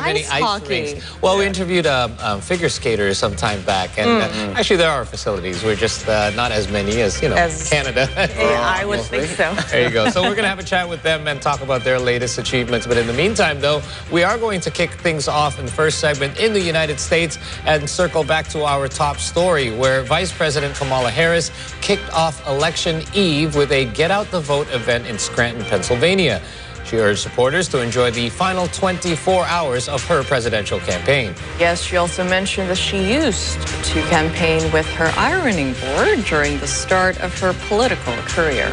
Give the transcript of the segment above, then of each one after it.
many ice rinks. Well, we interviewed figure skaters some time back, and actually there are facilities. We're just not as many as, you know, as Canada. Yeah, I would think so. There you go. So we're going to have a chat with them and talk about their latest achievements. But in the meantime, though, we are going to kick things off in the first segment in the United States and circle back to our top story, where Vice President Kamala Harris kicked off Election Eve with a Get Out the Vote event in Scranton, Pennsylvania. She urged supporters to enjoy the final 24 hours of her presidential campaign. Yes, she also mentioned that she used to campaign with her ironing board during the start of her political career.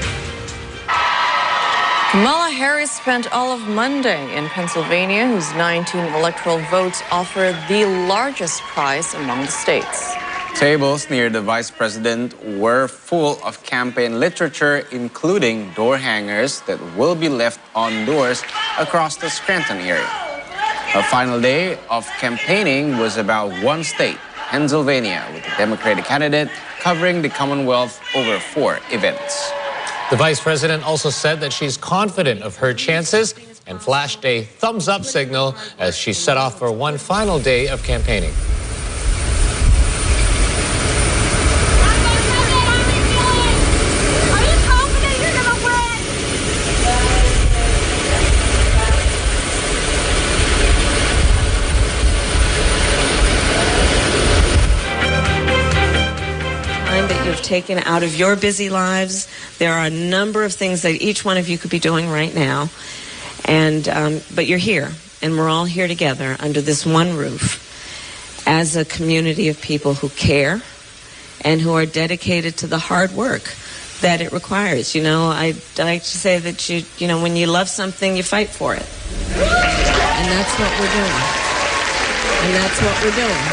Kamala Harris spent all of Monday in Pennsylvania, whose 19 electoral votes offer the largest prize among the states. Tables near the vice president were full of campaign literature, including door hangers that will be left on doors across the Scranton area. Her final day of campaigning was about one state, Pennsylvania, with the Democratic candidate covering the Commonwealth over 4 events. The vice president also said that she's confident of her chances and flashed a thumbs-up signal as she set off for one final day of campaigning. That you've taken out of your busy lives. There are a number of things that each one of you could be doing right now, and but you're here, and we're all here together under this one roof as a community of people who care and who are dedicated to the hard work that it requires. You know, I like to say that you know, when you love something, you fight for it, and that's what we're doing. And that's what we're doing.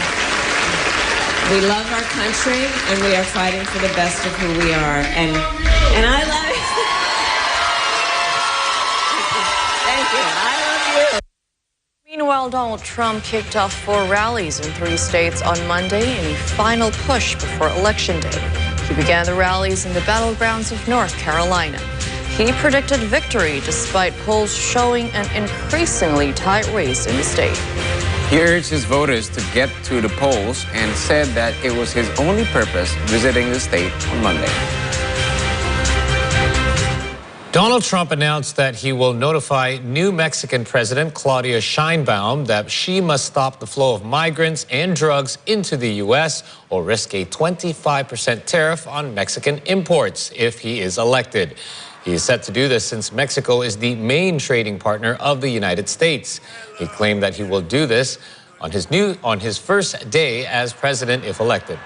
We love our country, and we are fighting for the best of who we are. And I love it. Thank you. I love you. Meanwhile, Donald Trump kicked off 4 rallies in 3 states on Monday in a final push before Election Day. He began the rallies in the battlegrounds of North Carolina. He predicted victory despite polls showing an increasingly tight race in the state. He urged his voters to get to the polls and said that it was his only purpose visiting the state on Monday. Donald Trump announced that he will notify new Mexican President Claudia Sheinbaum that she must stop the flow of migrants and drugs into the U.S. or risk a 25% tariff on Mexican imports if he is elected. He is set to do this since Mexico is the main trading partner of the United States. He claimed that he will do this on his first day as president if elected.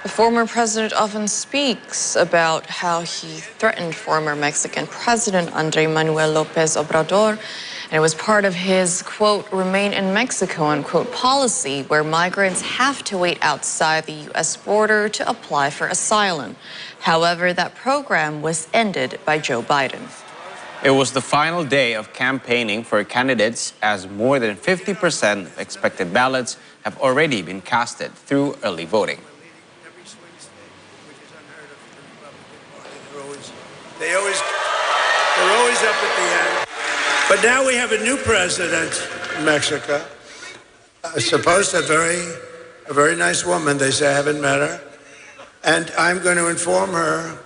The former president often speaks about how he threatened former Mexican President Andrés Manuel López Obrador, and it was part of his, quote, remain in Mexico, unquote, policy, where migrants have to wait outside the U.S. border to apply for asylum. However, that program was ended by Joe Biden. It was the final day of campaigning for candidates, as more than 50% of expected ballots have already been casted through early voting. They're always up at the end. But now we have a new president in Mexico. Supposed a very nice woman. They say I haven't met her. And I'm going to inform her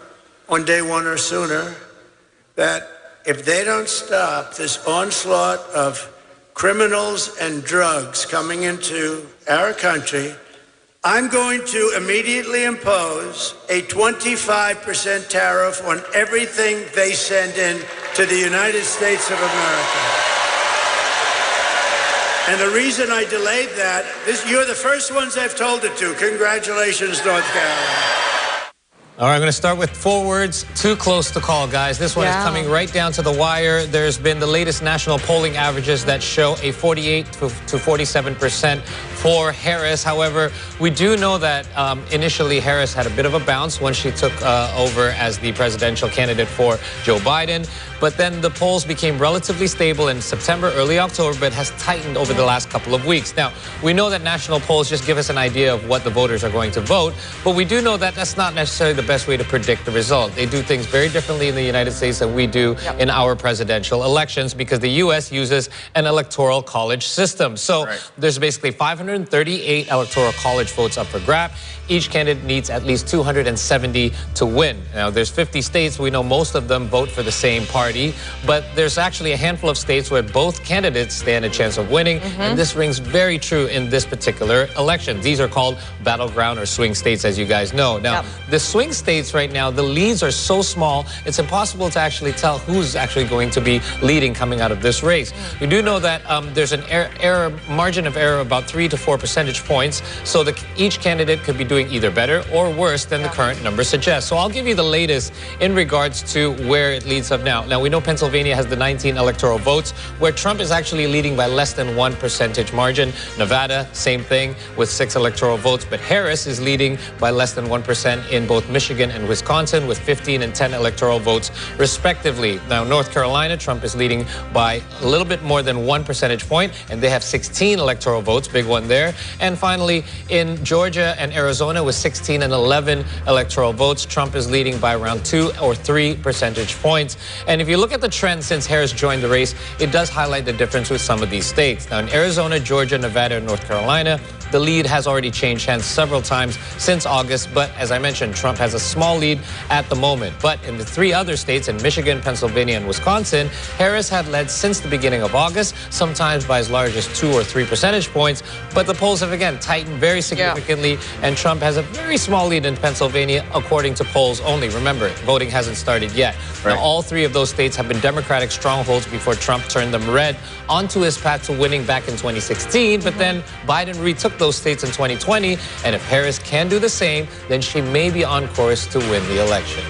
on day 1 or sooner that if they don't stop this onslaught of criminals and drugs coming into our country, I'm going to immediately impose a 25% tariff on everything they send in to the United States of America. And the reason I delayed that, you're the first ones I've told it to. Congratulations, North Carolina. All right, I'm going to start with 4 words too close to call, guys. This one is coming right down to the wire. There's been the latest national polling averages that show a 48 to 47% for Harris. However, we do know that initially Harris had a bit of a bounce when she took over as the presidential candidate for Joe Biden. But then the polls became relatively stable in September, early October, but has tightened over the last couple of weeks. Now, we know that national polls just give us an idea of what the voters are going to vote, but we do know that that's not necessarily the best way to predict the result. They do things very differently in the United States than we do in our presidential elections, because the U.S. uses an electoral college system. So there's basically 538 electoral college votes up for grab. Each candidate needs at least 270 to win. Now, there's 50 states. We know most of them vote for the same party, but there's actually a handful of states where both candidates stand a chance of winning, and this rings very true in this particular election. These are called battleground or swing states, as you guys know. Now, the swing states right now, the leads are so small, it's impossible to actually tell who's actually going to be leading coming out of this race. We do know that there's an margin of error about 3 to 4 percentage points, so each candidate could be doing either better or worse than the current number suggests. So I'll give you the latest in regards to where it leads up now. Now, we know Pennsylvania has the 19 electoral votes, where Trump is actually leading by less than 1 percentage margin. Nevada, same thing, with 6 electoral votes, but Harris is leading by less than 1% in both Michigan and Wisconsin, with 15 and 10 electoral votes, respectively. Now, North Carolina, Trump is leading by a little bit more than 1 percentage point, and they have 16 electoral votes, big one there. And finally, in Georgia and Arizona, with 16 and 11 electoral votes, Trump is leading by around 2 or 3 percentage points. And if you look at the trend since Harris joined the race, it does highlight the difference with some of these states. Now, in Arizona, Georgia, Nevada, and North Carolina, the lead has already changed hands several times since August, but as I mentioned, Trump has a small lead at the moment. But in the 3 other states, in Michigan, Pennsylvania, and Wisconsin, Harris had led since the beginning of August, sometimes by as large as 2 or 3 percentage points. But the polls have again tightened very significantly, and Trump has a very small lead in Pennsylvania, according to polls only. Remember, voting hasn't started yet. Now, all 3 of those states have been Democratic strongholds before Trump turned them red onto his path to winning back in 2016. But then Biden retook those states in 2020, and if Harris can do the same, then she may be on course to win the election.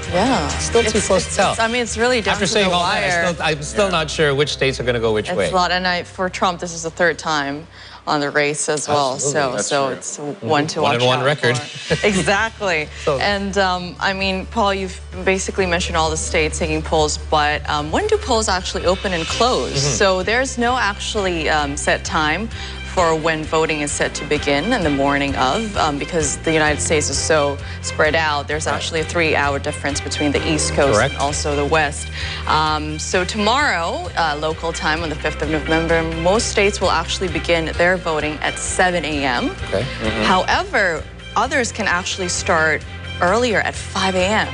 Still too close to tell. I mean, it's really down After to saying the all wire. that, I'm still not sure which states are going to go which way. It's a lot, and for Trump, this is the 3rd time on the race as well. Absolutely. So it's one to watch out 1-1 record. for. Exactly. And I mean, Paul, you've basically mentioned all the states taking polls, but when do polls actually open and close? So there's no actually set time for when voting is set to begin in the morning of, because the United States is so spread out. There's actually a 3-hour difference between the East Coast and also the West. So tomorrow, local time on the 5th of November, most states will actually begin their voting at 7 a.m. However, others can actually start earlier at 5 a.m.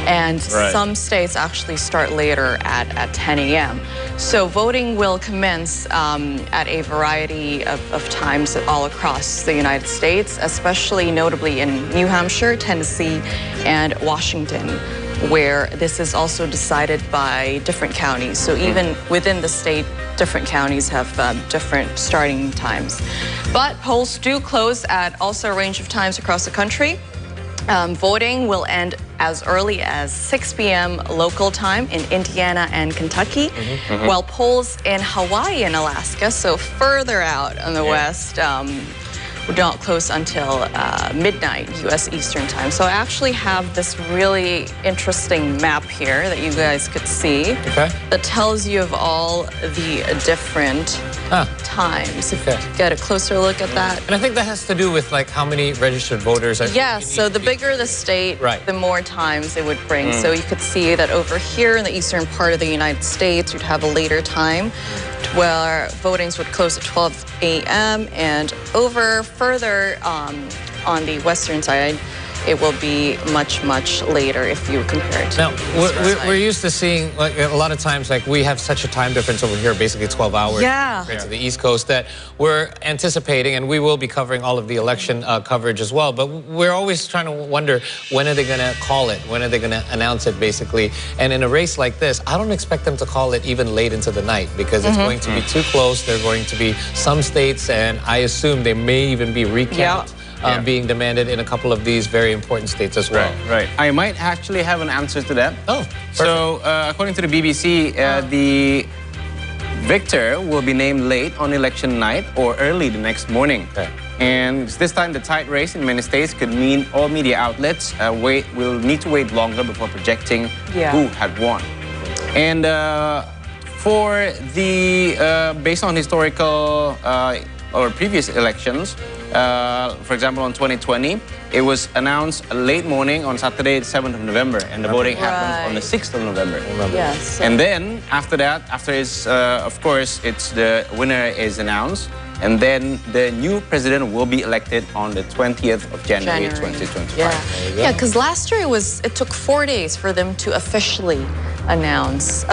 And some states actually start later at 10 a.m. So voting will commence at a variety of times all across the United States, especially notably in New Hampshire, Tennessee, and Washington, where this is also decided by different counties. So even within the state, different counties have different starting times. But polls do close at also a range of times across the country. Voting will end as early as 6 p.m. local time in Indiana and Kentucky, while polls in Hawaii and Alaska, so further out on the west, would not close until midnight U.S. Eastern time. So I actually have this really interesting map here that you guys could see that tells you of all the different times. If you get a closer look at that. And I think that has to do with like how many registered voters are. Yes, so the bigger the state, the more times it would bring. So you could see that over here in the eastern part of the United States, you'd have a later time where votings would close at 12 a.m. and over further on the western side, it will be much, much later if you compare it to now, we're used to seeing, like, a lot of times, like, we have such a time difference over here, basically 12 hours compared to the East Coast, that we're anticipating, and we will be covering all of the election coverage as well, but we're always trying to wonder, when are they going to call it? When are they going to announce it, basically? And in a race like this, I don't expect them to call it even late into the night, because it's going to be too close. There are going to be some states, and I assume there may even be recount being demanded in a couple of these very important states as well. I might actually have an answer to that. Oh, perfect. So, according to the BBC, victor will be named late on election night or early the next morning. Okay. And this time, the tight race in many states could mean all media outlets will need to wait longer before projecting who had won. And for the based on historical or previous elections, for example, on 2020, it was announced late morning on Saturday, 7th of November, and the voting happens on the 6th of November. Yes. And then after that, of course, the winner is announced, and then the new president will be elected on the 20th of January. 2025. Yeah, because last year it took 4 days for them to officially announce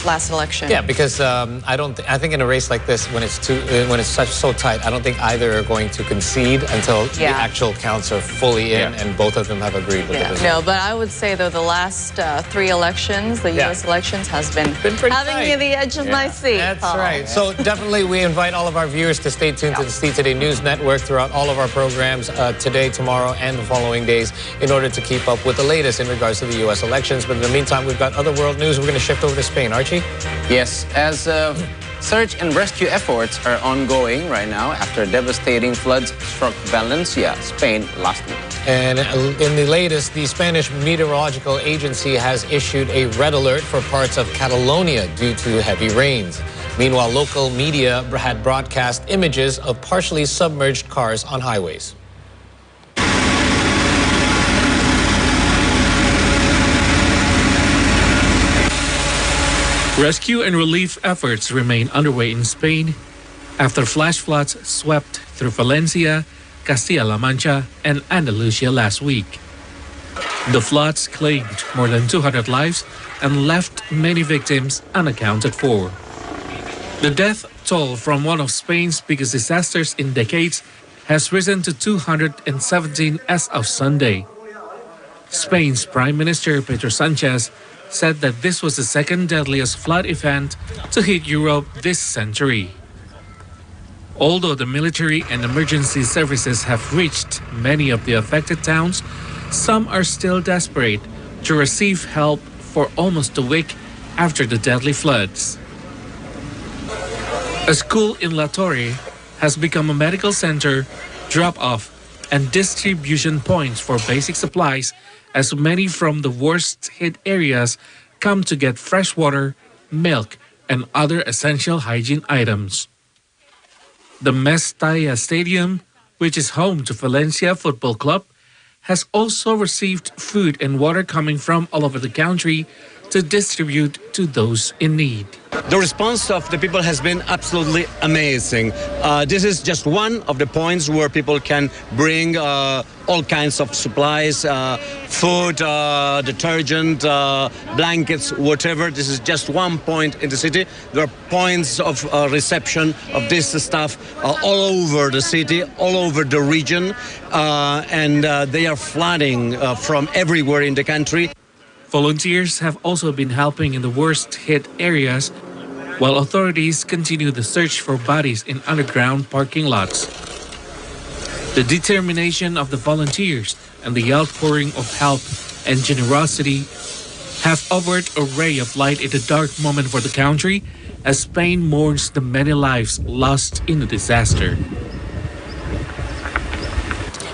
last election. Yeah, because I think in a race like this, when it's so tight, I don't think either are going to concede until the actual counts are fully in, and both of them have agreed with the result. No, but I would say though the last 3 elections, the U.S. elections, has been having me at the edge of my seat. That's right. So definitely we invite all of our viewers to stay tuned to the Steve Today News Network throughout all of our programs today, tomorrow, and the following days in order to keep up with the latest in regards to the U.S. elections. But in the meantime, we've got other world news. We're going to shift over to Spain. Archie? Yes, as search and rescue efforts are ongoing right now after devastating floods struck Valencia, Spain, last week. And in the latest, the Spanish Meteorological Agency has issued a red alert for parts of Catalonia due to heavy rains. Meanwhile, local media had broadcast images of partially submerged cars on highways. Rescue and relief efforts remain underway in Spain after flash floods swept through Valencia, Castilla-La Mancha, and Andalusia last week. The floods claimed more than 200 lives and left many victims unaccounted for. The death toll from one of Spain's biggest disasters in decades has risen to 217 as of Sunday. Spain's Prime Minister Pedro Sánchez said that this was the second deadliest flood event to hit Europe this century. Although the military and emergency services have reached many of the affected towns, some are still desperate to receive help for almost a week after the deadly floods. A school in La Torre has become a medical center, drop-off and distribution points for basic supplies as many from the worst-hit areas come to get fresh water, milk, and other essential hygiene items. The Mestalla Stadium, which is home to Valencia Football Club, has also received food and water coming from all over the country to distribute to those in need. The response of the people has been absolutely amazing. This is just one of the points where people can bring all kinds of supplies, food, detergent, blankets, whatever. This is just one point in the city. There are points of reception of this stuff all over the city, all over the region, and they are flooding from everywhere in the country. Volunteers have also been helping in the worst-hit areas, while authorities continue the search for bodies in underground parking lots. The determination of the volunteers and the outpouring of help and generosity have offered a ray of light in the dark moment for the country as Spain mourns the many lives lost in the disaster.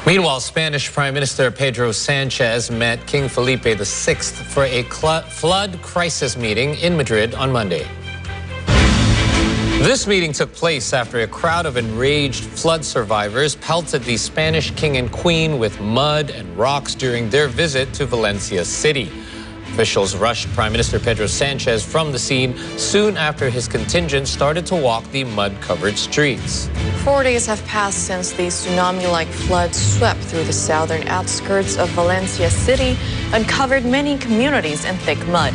Meanwhile, Spanish Prime Minister Pedro Sánchez met King Felipe VI for a flood crisis meeting in Madrid on Monday. This meeting took place after a crowd of enraged flood survivors pelted the Spanish king and queen with mud and rocks during their visit to Valencia City. Officials rushed Prime Minister Pedro Sánchez from the scene soon after his contingent started to walk the mud-covered streets. 4 days have passed since the tsunami-like flood swept through the southern outskirts of Valencia City and covered many communities in thick mud.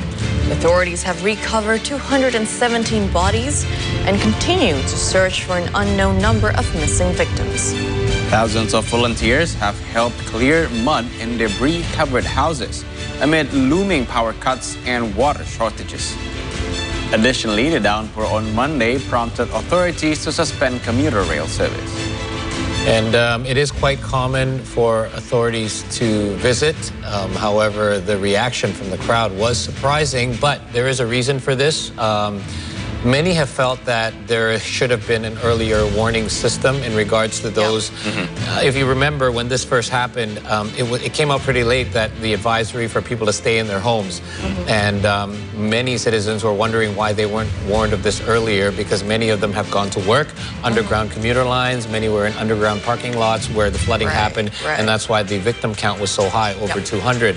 Authorities have recovered 217 bodies and continue to search for an unknown number of missing victims. Thousands of volunteers have helped clear mud in debris-covered houses amid looming power cuts and water shortages. Additionally, the downpour on Monday prompted authorities to suspend commuter rail service. And it is quite common for authorities to visit. However, the reaction from the crowd was surprising, but there is a reason for this. Many have felt that there should have been an earlier warning system in regards to those. If you remember when this first happened, it came out pretty late that the advisory for people to stay in their homes. And many citizens were wondering why they weren't warned of this earlier, because many of them have gone to work, underground commuter lines, many were in underground parking lots where the flooding happened, and that's why the victim count was so high, over 200.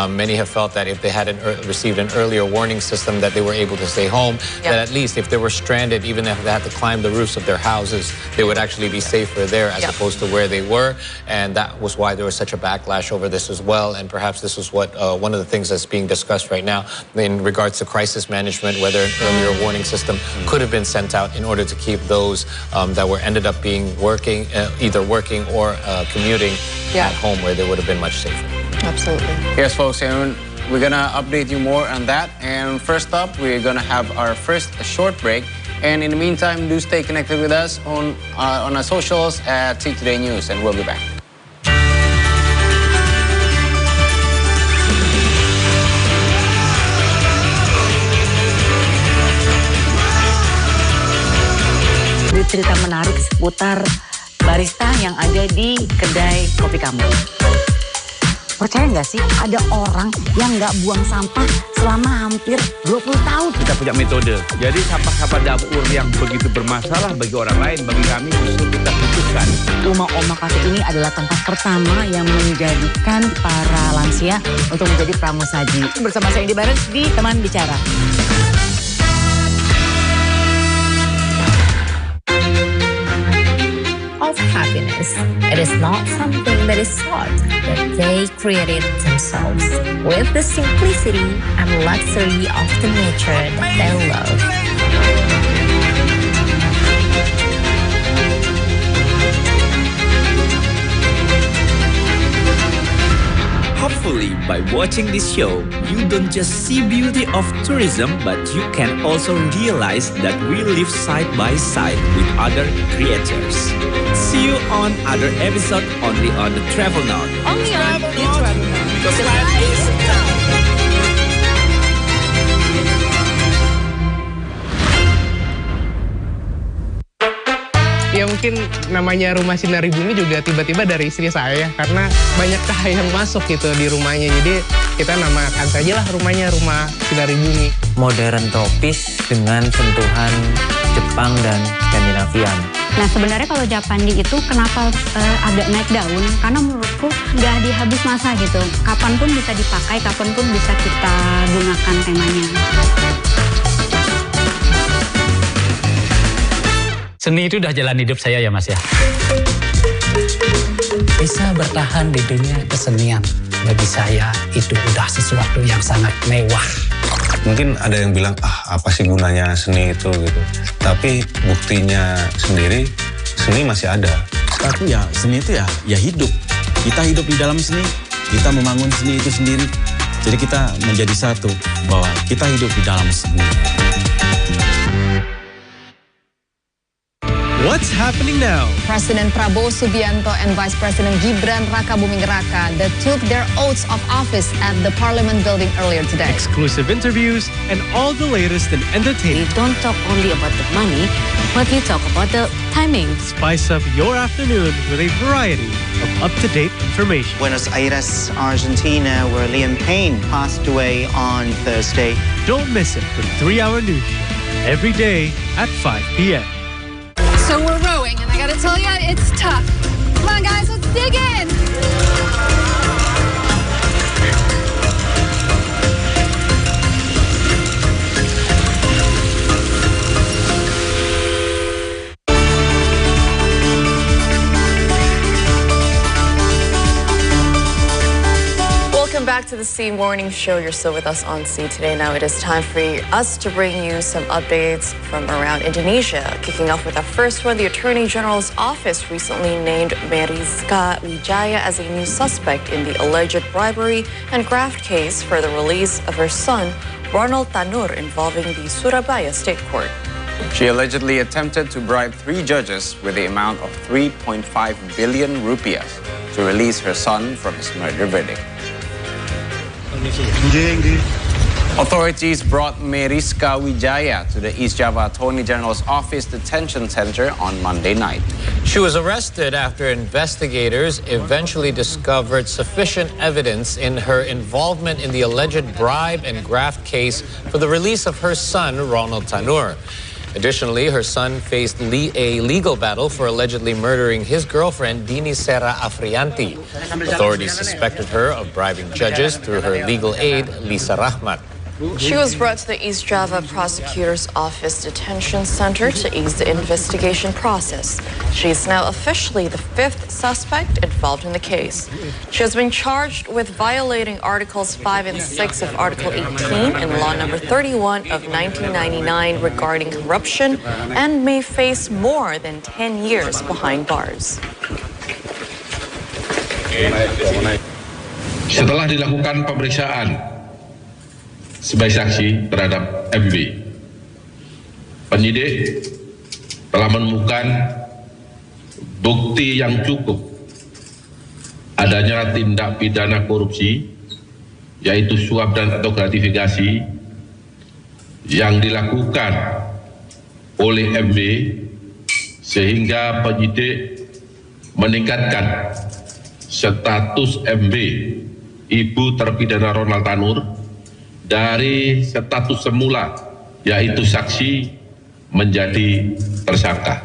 Many have felt that if they had received an earlier warning system, that they were able to stay home, that at least if they were stranded, even if they had to climb the roofs of their houses, they would actually be safer there as opposed to where they were. And that was why there was such a backlash over this as well. And perhaps this was what one of the things that's being discussed right now in regards to crisis management, whether an earlier warning system could have been sent out in order to keep those that were ended up being either working or commuting at home, where they would have been much safer. Absolutely. Yes, folks, and we're gonna update you more on that. And first up, we're gonna have our first short break. And in the meantime, do stay connected with us on our socials at See Today News, and we'll be back. Cerita menarik seputar barista yang ada di kedai kopi kamu. Percaya nggak sih ada orang yang nggak buang sampah selama hampir 20 tahun? Kita punya metode. Jadi sampah-sampah dapur yang begitu bermasalah bagi orang lain, bagi kami justru kita putuskan. Rumah Oma Cafe ini adalah tempat pertama yang menjadikan para lansia untuk menjadi pramusaji. Bersama saya Indi Barens di Teman Bicara. Of happiness. It is not something that is sought, but they create it themselves with the simplicity and luxury of the nature that they love. Hopefully, by watching this show, you don't just see beauty of tourism, but you can also realize that we live side by side with other creators. See you on other episode only on the Travel Note. Only on the Travel Note. Because life is Ya mungkin namanya rumah sinari bumi juga tiba-tiba dari istri saya, karena banyak cahaya yang masuk gitu di rumahnya. Jadi kita namakan sajalah rumahnya rumah sinari bumi. Modern tropis dengan sentuhan Jepang dan Skandinavian. Nah sebenarnya kalau Japandi itu kenapa agak naik daun? Karena menurutku nggak dihabis masa gitu. Kapanpun bisa dipakai, kapanpun bisa kita gunakan temanya. Seni itu udah jalan hidup saya ya Mas ya. Bisa bertahan di dunia kesenian, bagi saya itu udah sesuatu yang sangat mewah. Mungkin ada yang bilang, apa sih gunanya seni itu gitu. Tapi buktinya sendiri, seni masih ada. Tapi ya seni itu ya hidup. Kita hidup di dalam seni, kita membangun seni itu sendiri. Jadi kita menjadi satu, bahwa kita hidup di dalam seni. What's happening now? President Prabowo Subianto and Vice President Gibran Rakabuming Raka that took their oaths of office at the Parliament building earlier today. Exclusive interviews and all the latest in entertainment. You don't talk only about the money, but you talk about the timing. Spice up your afternoon with a variety of up-to-date information. Buenos Aires, Argentina, where Liam Payne passed away on Thursday. Don't miss it with 3-hour news show every day at 5 p.m. So we're rowing, and I gotta tell you, it's tough. Come on, guys, let's dig in. Welcome back to the C Morning Show. You're still with us on C Today. Now it is time for us to bring you some updates from around Indonesia. Kicking off with our first one, the Attorney General's office recently named Mariska Wijaya as a new suspect in the alleged bribery and graft case for the release of her son, Ronald Tanur, involving the Surabaya State Court. She allegedly attempted to bribe 3 judges with the amount of 3.5 billion rupiah to release her son from his murder verdict. Authorities brought Meriska Wijaya to the East Java Attorney General's Office Detention Center on Monday night. She was arrested after investigators eventually discovered sufficient evidence in her involvement in the alleged bribe and graft case for the release of her son, Ronald Tanur. Additionally, her son faced a legal battle for allegedly murdering his girlfriend, Dini Sera Afrianti. Authorities suspected her of bribing judges through her legal aide, Lisa Rahmat. She was brought to the East Java Prosecutor's Office Detention Center to ease the investigation process. She is now officially the 5th suspect involved in the case. She has been charged with violating Articles 5 and 6 of Article 18 in Law Number 31 of 1999 regarding corruption and may face more than 10 years behind bars. Setelah dilakukan pemeriksaan sebagai saksi terhadap MB, penyidik telah menemukan bukti yang cukup adanya tindak pidana korupsi, yaitu suap dan atau gratifikasi yang dilakukan oleh MB, sehingga penyidik meningkatkan status MB, ibu terpidana Ronald Tanur, dari status semula yaitu saksi menjadi tersangka.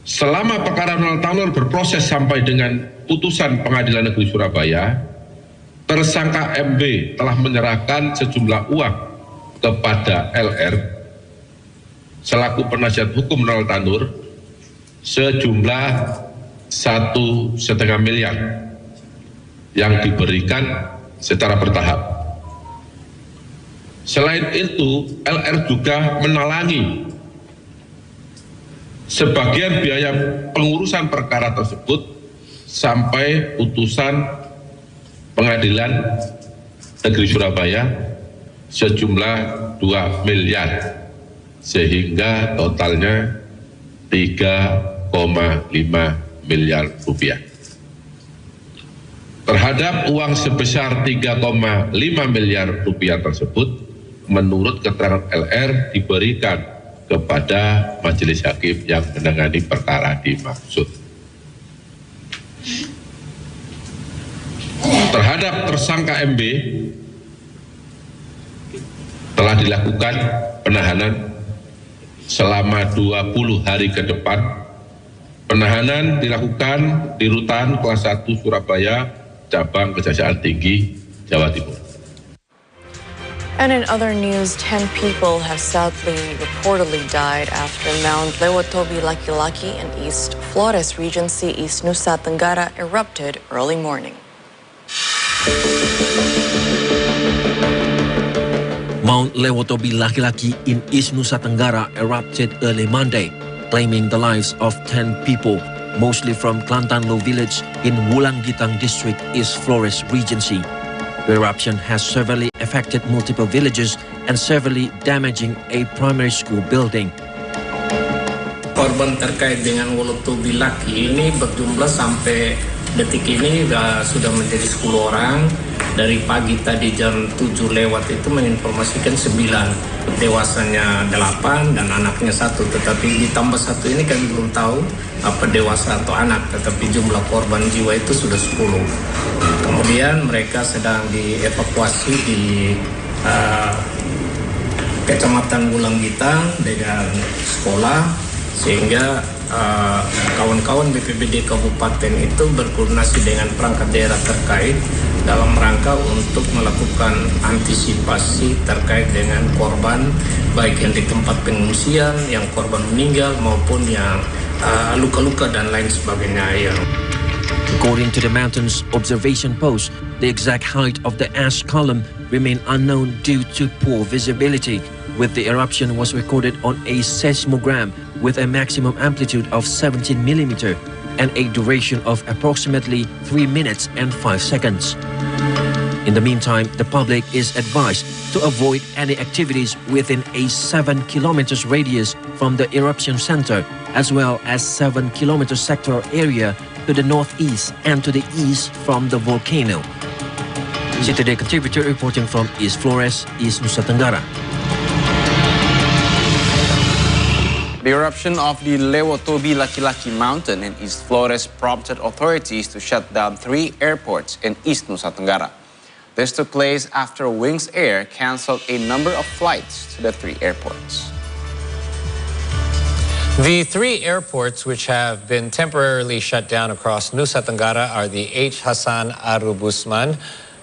Selama perkara Ronald Tanur berproses sampai dengan putusan Pengadilan Negeri Surabaya, tersangka MB telah menyerahkan sejumlah uang kepada LR selaku penasihat hukum Ronald Tanur sejumlah 1,5 miliar yang diberikan secara bertahap. Selain itu, LR juga menalangi sebagian biaya pengurusan perkara tersebut sampai putusan Pengadilan Negeri Surabaya sejumlah 2 miliar, sehingga totalnya 3,5 miliar rupiah. Terhadap uang sebesar 3,5 miliar rupiah tersebut, menurut keterangan LR diberikan kepada majelis hakim yang menangani perkara dimaksud. Terhadap tersangka MB telah dilakukan penahanan selama 20 hari ke depan. Penahanan dilakukan di Rutan Kelas 1 Surabaya, Cabang Kejaksaan Tinggi, Jawa Timur. And in other news, 10 people have sadly reportedly died after Mount Lewotobi Laki-Laki in East Flores Regency, East Nusa Tenggara erupted early morning. Mount Lewotobi Laki-Laki in East Nusa Tenggara erupted early Monday, claiming the lives of 10 people, mostly from Kelantan Low Village in Wulanggitang District, East Flores Regency. The eruption has severely affected multiple villages and severely damaging a primary school building. Korban terkait dengan Lewotobi Laki ini berjumlah sampai detik ini sudah menjadi 10 orang. Dari pagi tadi jam 7 lewat itu menginformasikan 9, dewasanya 8 dan anaknya 1. Tetapi ditambah 1 ini kami belum tahu apa dewasa atau anak, tetapi jumlah korban jiwa itu sudah 10. Kemudian mereka sedang dievakuasi di Kecamatan Wulanggitang dengan sekolah, sehingga kawan-kawan BPBD Kabupaten itu berkoordinasi dengan perangkat daerah terkait dalam rangka untuk melakukan antisipasi terkait dengan korban, baik yang di tempat pengungsian, yang korban meninggal maupun yang luka-luka dan lain sebagainya. According to the mountain's observation post, the exact height of the ash column remained unknown due to poor visibility, with the eruption was recorded on a seismogram with a maximum amplitude of 17 mm and a duration of approximately 3 minutes and 5 seconds. In the meantime, the public is advised to avoid any activities within a 7 kilometers radius from the eruption center, as well as 7 kilometer sector area to the northeast and to the east from the volcano. Today contributor reporting from East Flores, East Nusa Tenggara. The eruption of the Lewotobi Laki-Laki Mountain in East Flores prompted authorities to shut down 3 airports in East Nusa Tenggara. This took place after Wings Air canceled a number of flights to the 3 airports. The 3 airports which have been temporarily shut down across Nusa Tenggara are the H. Hasan Arubusman,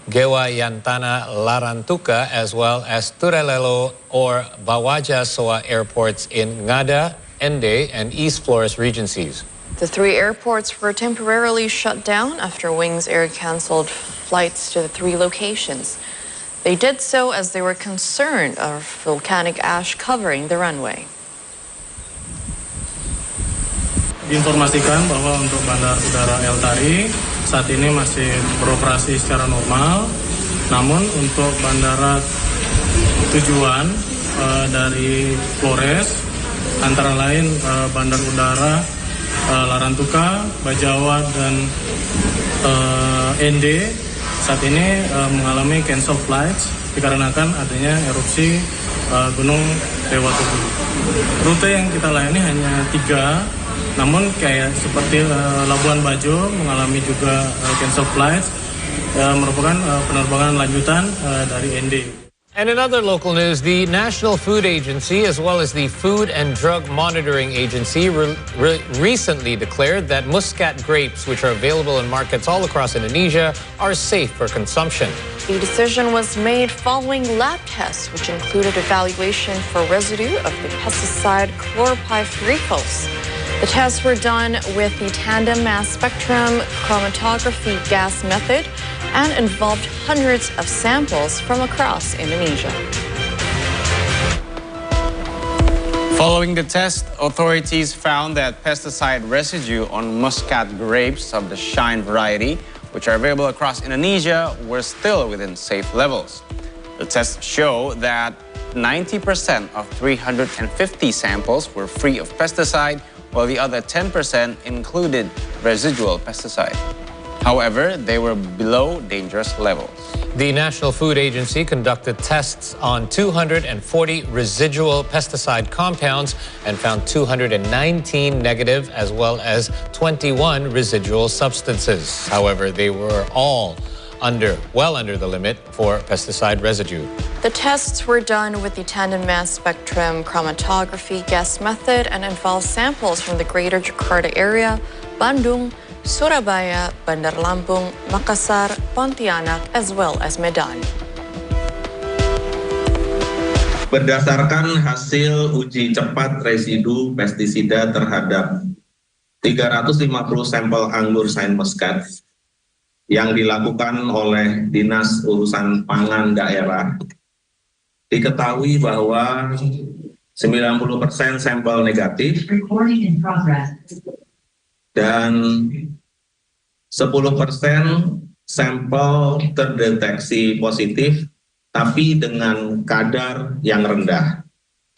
Gewa Yantana Larantuka, as well as Turelelo or Bawaja Soa airports in Ngada, Ende, and East Flores Regencies. The 3 airports were temporarily shut down after Wings Air canceled flights to the 3 locations. They did so as they were concerned of volcanic ash covering the runway. Diinformasikan bahwa untuk Bandar Udara El Tari saat ini masih beroperasi secara normal, namun untuk bandara tujuan dari Flores antara lain Bandar Udara Larantuka, Bajawa, dan Ende saat ini mengalami cancel flights dikarenakan adanya erupsi Gunung Lewotobi. Rute yang kita layani hanya 3. Namun kayak seperti Labuan Bajo mengalami juga cancel flights, merupakan penerbangan lanjutan dari ND. And in other local news, the National Food Agency as well as the Food and Drug Monitoring Agency recently declared that Muscat grapes, which are available in markets all across Indonesia, are safe for consumption. The decision was made following lab tests, which included evaluation for residue of the pesticide chloropyrifos. The tests were done with the tandem mass spectrum chromatography gas method and involved hundreds of samples from across Indonesia. Following the test, authorities found that pesticide residue on Muscat grapes of the Shine variety, which are available across Indonesia, were still within safe levels. The tests show that 90% of 350 samples were free of pesticide, while the other 10% included residual pesticide. However, they were below dangerous levels. The National Food Agency conducted tests on 240 residual pesticide compounds and found 219 negative as well as 21 residual substances. However, they were all well under the limit for pesticide residue. The tests were done with the tandem mass spectrum chromatography gas method and involved samples from the greater Jakarta area, Bandung, Surabaya, Bandar Lampung, Makassar, Pontianak, as well as Medan. Berdasarkan hasil uji cepat residu pestisida terhadap 350 sampel anggur Shine Muscat yang dilakukan oleh Dinas Urusan Pangan Daerah, diketahui bahwa 90% sampel negatif dan 10% sampel terdeteksi positif, tapi dengan kadar yang rendah,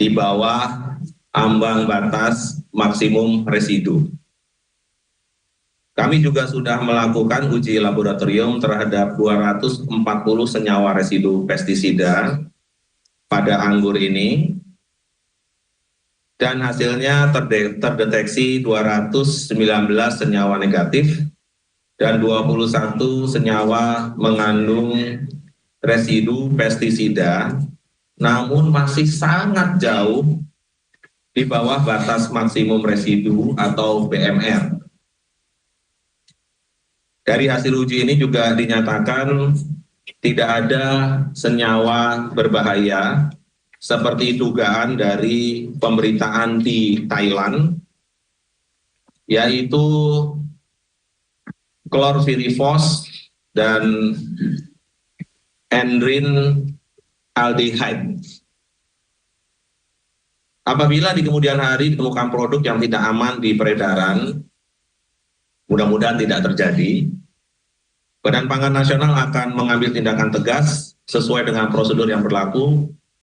di bawah ambang batas maksimum residu. Kami juga sudah melakukan uji laboratorium terhadap 240 senyawa residu pestisida pada anggur ini, dan hasilnya terdeteksi 219 senyawa negatif dan 21 senyawa mengandung residu pestisida, namun masih sangat jauh di bawah batas maksimum residu atau BMR. Dari hasil uji ini juga dinyatakan tidak ada senyawa berbahaya seperti dugaan dari pemberitaan di Thailand, yaitu klorpyrifos dan endrin aldehyde. Apabila di kemudian hari ditemukan produk yang tidak aman di peredaran, mudah-mudahan tidak terjadi, Badan Pangan Nasional akan mengambil tindakan tegas sesuai dengan prosedur yang berlaku